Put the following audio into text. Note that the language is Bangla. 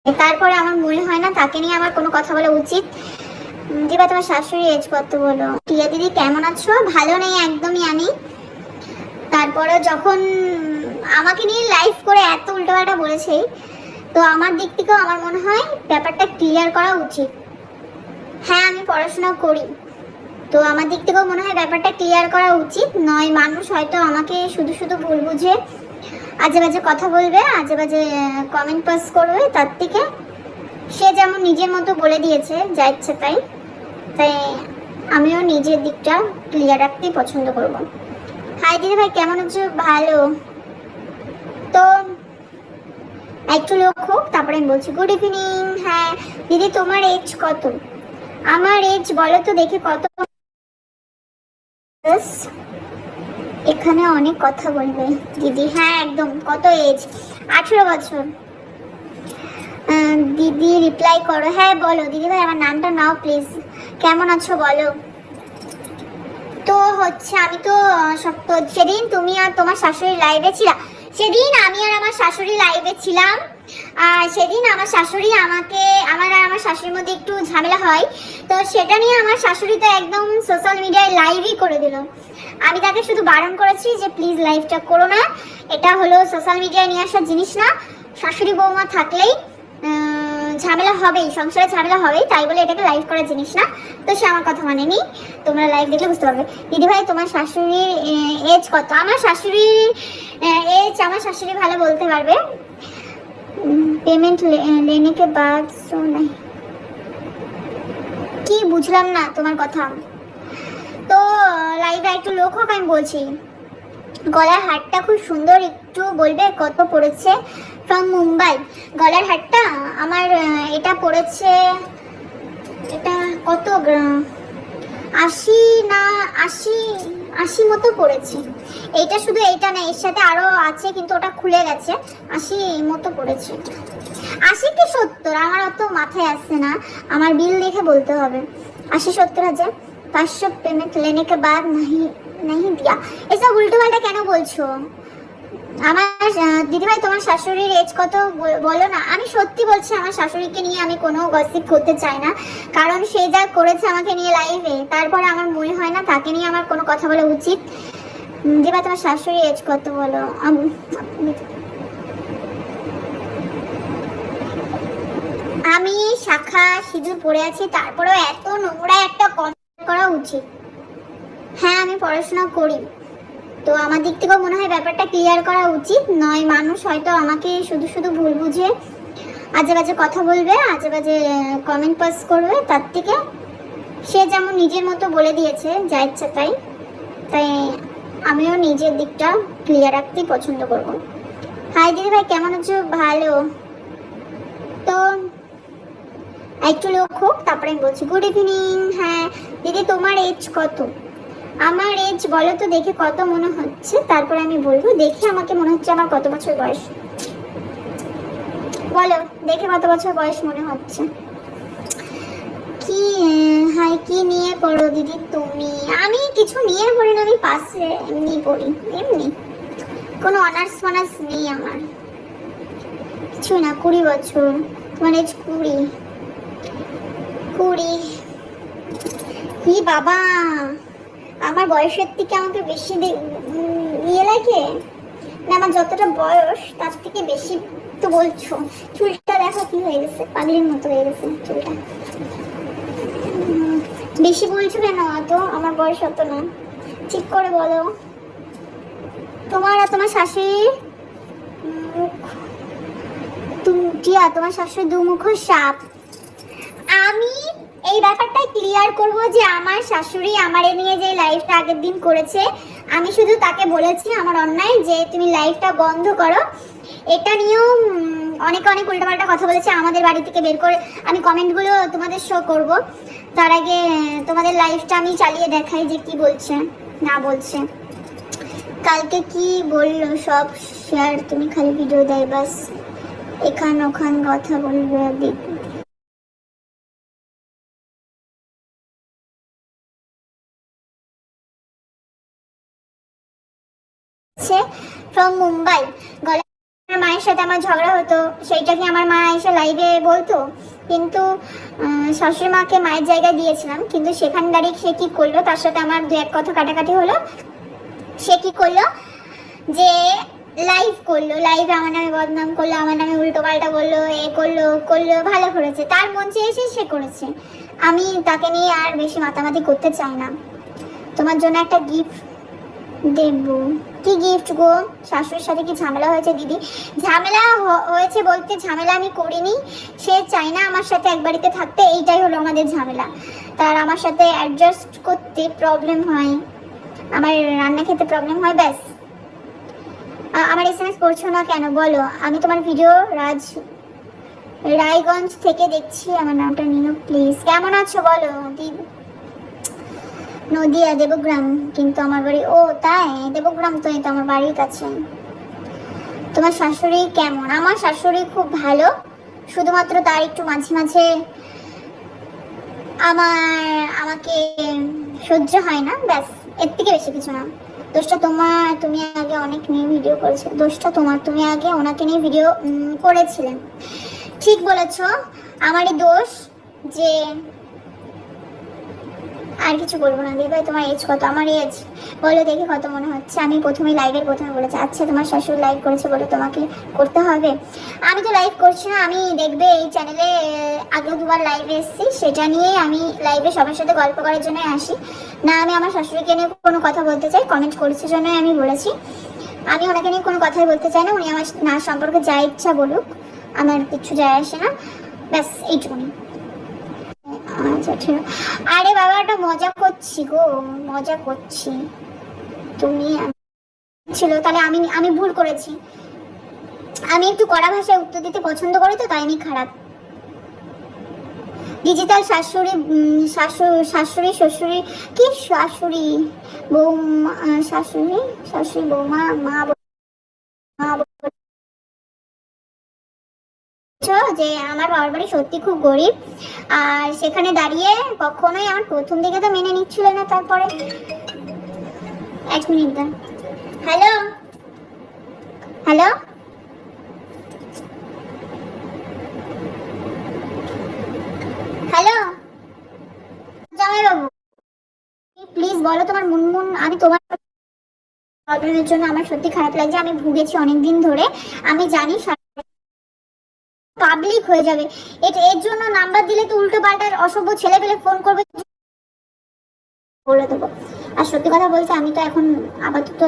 তারপরে আমার মনে হয় না তাকে নিয়ে আমার কোনো কথা বলা উচিত। দিবা তোমার শাশুড়ি এজ কত বলো? টিয়া দিদি কেমন আছো? ভালো নেই একদমই আমি। তারপরে যখন আমাকে নিয়ে লাইভ করে এত উল্টোপাল্টা বলেছে, তো আমার দিক থেকেও আমার মনে হয় ব্যাপারটা ক্লিয়ার করা উচিত। হ্যাঁ আমি পড়াশোনা করি, তো আমার দিক থেকেও মনে হয় ব্যাপারটা ক্লিয়ার করা উচিত নয়। মানুষ হয়তো আমাকে শুধু শুধু ভুল বুঝে আজে বাজে কথা বলবে, আজে বাজে কমেন্ট পাস করবে, তার থেকে সে যেমন নিজের মতো বলে দিয়েছে যা ইচ্ছে তাই, তাই আমিও নিজের দিকটা ক্লিয়ার রাখতেই পছন্দ করব। হাই দিদি ভাই কেমন আছো? ভালো। তো একটু লোক হোক তারপরে আমি বলছি। Good evening. হ্যাঁ দিদি তোমার এজ কত? আমার এজ বলো তো দেখে কত? এখানে অনেক কথা বলবে দিদি। হ্যাঁ একদম। কত এজ? 18 বছর। দিদি রিপ্লাই করো। হ্যাঁ বলো দিদি ভাই আমার নামটা নাও প্লিজ। কেমন আছো বলো। তো হচ্ছে আমি তো সব তো সেদিন তুমি আর তোমার শাশুড়ি লাইভে ছিলাম, সেদিন আমি আর আমার শাশুড়ি লাইভে ছিলাম। আর সেদিন আমার শাশুড়ি আমাকে, আমার আর আমার শাশুড়ির মধ্যে একটু ঝামেলা হয়, তো সেটা নিয়ে আমার শাশুড়ি তো একদম সোশ্যাল মিডিয়ায় লাইভই করে দিল। আমি তাকে শুধু বারণ করেছি যে প্লিজ লাইভটা করো না, এটা হলো সোশ্যাল মিডিয়ায় নিয়ে আসার জিনিস না। শাশুড়ি বৌমা থাকলেই ঝামেলা হবেই, সংসারে ঝামেলা হবেই, তাই বলে এটাকে লাইভ করার জিনিস না। তো সে আমার কথা মানেনি। তোমরা লাইভ দেখলে বুঝতে পারবে। দিদি ভাই তোমার শাশুড়ির এজ কত? আমার শাশুড়ির এজ আমার শাশুড়ি ভালো বলতে পারবে। পেমেন্ট लेने के बाद नहीं। কি বুঝলাম না তোমার কথা। তো লাইভে একটু লোক হোক আমি বলছি। গলার হারটা খুব সুন্দর, একটু বলবে কত পড়েছে? ফ্রম মুম্বাই। গলার হারটা আমার এটা পড়েছে, এটা কত 80 না 80, 80 মতো পড়েছে। এইটা শুধু এইটা না, এর সাথে আরো আছে কিন্তু ওটা খুলে গেছে। 80 মতো পড়েছে। 80 কি 70 আমার অত মাথায় আসছে না, আমার বিল দেখে বলতে হবে। 80-70 হাজার। 500 पेमेंट लेने के बाद नहीं नहीं दिया। এসব উল্টো পাল্টা কেন বলছো? আমার দিদিভাই তোমার শাশুড়ির এজ কত বলো না। আমি সত্যি বলছি আমার শাশুড়িকে নিয়ে আমি কোনো গসিপ করতে চাই না, কারণ সে যা করেছে আমাকে নিয়ে লাইভে, তারপরে আমার মনে হয় না তাকে নিয়ে আমার কোনো কথা বলা উচিত। দিদিভাই তোমার শাশুড়ির এজ কত বলো। আমি শাখা সিঁদুর পরে আছি, তারপরেও এত নোংরা একটা কমেন্ট করা উচিত? হ্যাঁ আমি পড়াশোনা করি, তো আমার দিক থেকেও মনে হয় ব্যাপারটা ক্লিয়ার করা উচিত নয়। মানুষ হয়তো আমাকে শুধু শুধু ভুল বুঝে আজে বাজে কথা বলবে, আজে বাজে কমেন্ট পাস করবে, তার থেকে সে যেমন নিজের মতো বলে দিয়েছে যা ইচ্ছা তাই, তাই আমিও নিজের দিকটা ক্লিয়ার রাখতেই পছন্দ করব। হাই দিদি ভাই কেমন আছো? ভালো। তো একটু লোক হোক তারপরে আমি বলছি। Good evening. হ্যাঁ দিদি তোমার এজ কত? আমার এজ বলো তো দেখে কত মনে হচ্ছে, তারপরে আমি বলবো। দেখে আমাকে মনে হচ্ছে আমার কত বছর বয়স, বলো দেখে কত বছর বয়স মনে হচ্ছে। কি হাই কি নিয়ে পড়ো দিদি তুমি? আমি কিছু নিয়ে পড়ি না, আমি পাশে এমনি পড়ি, এমনি কোনো অনার্স ফনার্স নেই আমার, কিছু না। 20 বছর। তোমার এজ 20? 20? কি বাবা, আমার বয়সের থেকে আমাকে বেশি ইয়ে লাগে না? আমার যতটা বয়স তার থেকে বেশি তো বলছো। চুলটা দেখো কি হয়ে গেছে, পাগলির মতো হয়ে গেছে চুলটা। বেশি বলছো কেন? অত আমার বয়স অত না, ঠিক করে বলো। তোমার আর তোমার শাশুড়ির টিয়া, তোমার শাশুড়ি দুমুখো সাপ। আমি এই ব্যাপারটাই ক্লিয়ার করব যে আমার শাশুড়ি আমারে নিয়ে যে লাইভটা আগের দিন করেছে, আমি শুধু তাকে বলেছি আমার অন্যায় যে তুমি লাইভটা বন্ধ করো। এটা নিয়েও অনেক অনেক উল্টাপাল্টা কথা বলেছে, আমাদের বাড়ি থেকে বের করে। আমি কমেন্টগুলো তোমাদের শো করব, তার আগে তোমাদের লাইভটা আমি চালিয়ে দেখাই যে কি বলছে না বলছে। কালকে কি বললো সব শেয়ার, তুমি খালি ভিডিও দেয় বাস, এখান ওখান কথা বলবে। ফ্রম মুম্বাই। গলার মায়ের সাথে আমার ঝগড়া হতো সেইটা কি আমার মা এসে লাইভে বলতো? কিন্তু শাশুড়ি মাকে মায়ের জায়গায় দিয়েছিলাম, কিন্তু সেখানে দাঁড়িয়ে সে কি করলো, তার সাথে আমার দু এক কথা কাটাকাটি হলো। সে কি করলো যে লাইভ করলো, লাইভে আমার নামে বদনাম করলো, আমার নামে উল্টো পাল্টা বললো, এ করলো করলো, ভালো করেছে, তার মন চেয়েছে সে করেছে। আমি তাকে নিয়ে আর বেশি মাতামাতি করতে চাই না। তোমার জন্য একটা গিফট দেব। কি গিফট গো? শাশুড়ির সাথে কি ঝামেলা হয়েছে দিদি? ঝামেলা হয়েছে বলতে ঝামেলা আমি করিনি, সে চাই না আমার সাথে এক বাড়িতে থাকতে, এইটাই হলো আমাদের ঝামেলা। তার আমার সাথে অ্যাডজাস্ট করতে প্রবলেম হয়, আমার রান্না খেতে প্রবলেম হয়, ব্যাস। আমার এসএমএস পড়ছো না কেন বলো? আমি তোমার ভিডিও রায়গঞ্জ থেকে দেখছি, আমার নামটা নিও প্লিজ। কেমন আছো বলো দিদি? নদিয়া দেবগ্রাম কিন্তু আমার বাড়ি। ও তাই, দেবগ্রাম তো, এই তো আমার বাড়ির কাছে। তোমার শাশুড়ি কেমন? আমার শাশুড়ি খুব ভালো, শুধুমাত্র তার একটু মাঝে মাঝে আমাকে সহ্য হয় না, ব্যাস, এর থেকে বেশি কিছু না। দোষটা তোমার, তুমি আগে অনেক নিয়ে ভিডিও করেছো। দোষটা তোমার, তুমি আগে ওনাকে নিয়ে ভিডিও করেছিলেন। ঠিক বলেছো, আমারই দোষ যে আর কিছু বলবো না। দিদি ভাই তোমার এজ কত? আমার এজ বলো দেখি কত মনে হচ্ছে? আমি প্রথমেই লাইভের প্রথমে বলেছি। আচ্ছা তোমার শাশুড়ি লাইভ করেছে বলে তোমাকে করতে হবে? আমি তো লাইভ করছি না, আমি দেখবে এই চ্যানেলে আগেও দুবার লাইভে এসেছি, সেটা নিয়ে আমি লাইভে সবার সাথে গল্প করার জন্য আসি না। আমি আমার শাশুড়িকে নিয়ে কোনো কথা বলতে চাই, কমেন্ট করেছে জন্যই আমি বলেছি। আমি ওনাকে নিয়ে কোনো কথাই বলতে চাই না, উনি আমার না সম্পর্কে যা ইচ্ছা বলুক, আমার কিছু যায় আসে না, ব্যাস এইটুকুনি। আরে বাবা একটা মজা করছি গো, মজা করছি। তুমি ছিল তাহলে আমি ভুল করেছি। আমি একটু কড়া ভাষায় উত্তর দিতে পছন্দ করি, তো তাই আমি খারাপ। ডিজিটাল শাশুড়ি, শাশুড়ি শ্বশুরি কি শাশুড়ি বৌমা, শাশুড়ি শাশুড়ি বৌমা মা যে আমার বাবার বাড়ি সত্যি খুব গরিব, আর সেখানে দাঁড়িয়ে কখনোই আমার প্রথম দিকে তো মেনে নিচ্ছিল না, তারপরে এক মিনিট দাও। হ্যালো হ্যালো হ্যালো জামাইবাবু, প্লিজ বলো তোমার মুনমুন। আমি তোমার প্রবলেমের জন্য আমার সত্যি খারাপ লাগছে, আমি ভুগেছি অনেকদিন ধরে, আমি জানি পাবলিক হয়ে যাবে। এর জন্য নাম্বার দিলে তো উল্টো পাল্টার অসভ্য ছেলে পেলে ফোন করবে, বলে দেবো। আর সত্যি কথা বলতে আমি তো এখন আপাতত